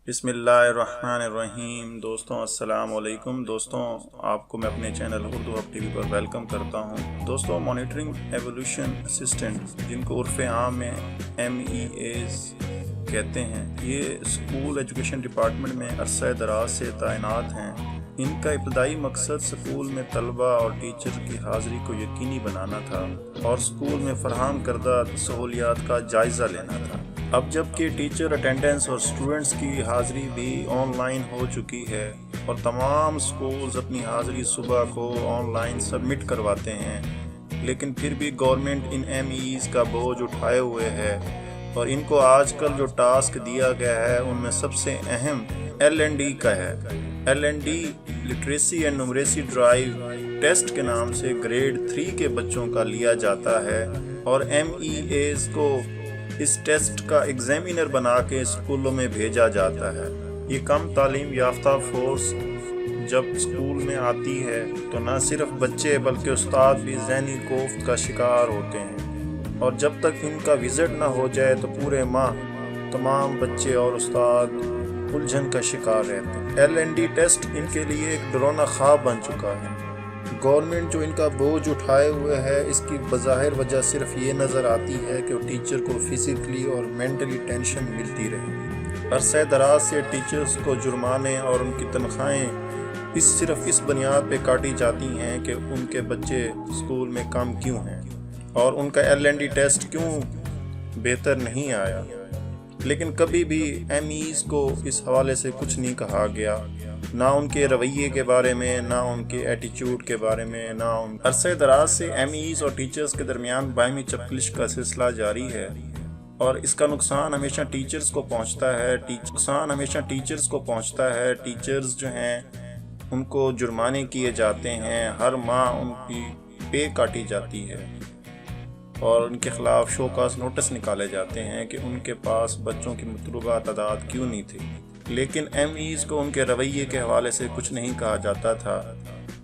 بسم اللہ الرحمن الرحیم۔ دوستوں السلام علیکم۔ دوستوں آپ کو میں اپنے channel Urdu hub TV پر ویلکم کرتا ہوں۔ دوستوں مانیٹرنگ ایولیوشن اسسٹنٹ، جن کو عرف عام میں MEAs کہتے ہیں، یہ اسکول ایجوکیشن ڈپارٹمنٹ میں عرصہ دراز سے تعینات ہیں۔ ان کا ابتدائی مقصد اسکول میں طلبہ اور ٹیچر کی حاضری کو یقینی بنانا تھا اور اسکول میں فراہم کردہ سہولیات کا جائزہ لینا تھا۔ اب جب کہ ٹیچر اٹینڈنس اور اسٹوڈنٹس کی حاضری بھی آن لائن ہو چکی ہے اور تمام اسکولز اپنی حاضری صبح کو آن لائن سبمٹ کرواتے ہیں، لیکن پھر بھی گورنمنٹ ان MEAs کا بوجھ اٹھائے ہوئے ہے اور ان کو آج کل جو ٹاسک دیا گیا ہے ان میں سب سے اہم L&D کا ہے۔ L&D literacy and numeracy drive test کے نام سے گریڈ 3 کے بچوں کا لیا جاتا ہے اور MEAs کو اس ٹیسٹ کا ایگزامینر بنا کے اسکولوں میں بھیجا جاتا ہے۔ یہ کم تعلیم یافتہ فورس جب اسکول میں آتی ہے تو نہ صرف بچے بلکہ استاد بھی ذہنی کوفت کا شکار ہوتے ہیں، اور جب تک ان کا وزٹ نہ ہو جائے تو پورے ماہ تمام بچے اور استاد الجھن کا شکار رہتے ہیں۔ L&D ٹیسٹ ان کے لیے ایک ڈراؤنا خواب بن چکا ہے۔ گورنمنٹ جو ان کا بوجھ اٹھائے ہوئے ہے، اس کی بظاہر وجہ صرف یہ نظر آتی ہے کہ ٹیچر کو فزیکلی اور مینٹلی ٹینشن ملتی رہے۔ عرصہ دراز سے ٹیچرز کو جرمانے اور ان کی تنخواہیں صرف اس بنیاد پہ کاٹی جاتی ہیں کہ ان کے بچے اسکول میں کم کیوں ہیں اور ان کا L&D ٹیسٹ کیوں بہتر نہیں آیا، لیکن کبھی بھی MEAs کو اس حوالے سے کچھ نہیں کہا گیا، نہ ان کے رویے کے بارے میں، نہ ان کے ایٹیچیوڈ کے بارے میں، نہ عرصہ دراز سے MEAs اور ٹیچرز کے درمیان باہمی چپکلش کا سلسلہ جاری ہے اور اس کا نقصان ہمیشہ ٹیچرز کو پہنچتا ہے۔ ٹیچرز جو ہیں ان کو جرمانے کیے جاتے ہیں، ہر ماہ ان کی پے کاٹی جاتی ہے اور ان کے خلاف شو کاز نوٹس نکالے جاتے ہیں کہ ان کے پاس بچوں کی مطلوبہ تعداد کیوں نہیں تھی، لیکن MEAs کو ان کے رویے کے حوالے سے کچھ نہیں کہا جاتا تھا۔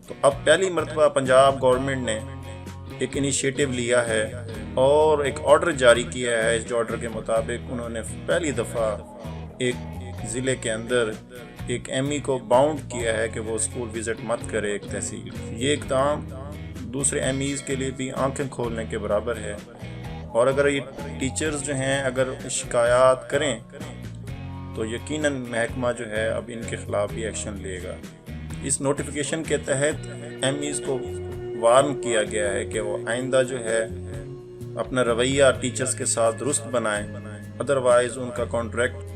تو اب پہلی مرتبہ پنجاب گورنمنٹ نے ایک انیشیٹو لیا ہے اور ایک آرڈر جاری کیا ہے۔ اس آرڈر کے مطابق انہوں نے پہلی دفعہ ایک ضلع کے اندر ایک ME کو باؤنڈ کیا ہے کہ وہ اسکول وزٹ مت کرے ایک تحصیل۔ یہ اقدام دوسرے MEAs کے لیے بھی آنکھیں کھولنے کے برابر ہے، اور اگر یہ ٹیچرز جو ہیں اگر شکایات کریں تو یقیناً محکمہ جو ہے اب ان کے خلاف بھی ایکشن لے گا۔ اس نوٹیفیکیشن کے تحت MEAs کو وارن کیا گیا ہے کہ وہ آئندہ جو ہے اپنا رویہ ٹیچرز کے ساتھ درست بنائیں، ادروائز ان کا کانٹریکٹ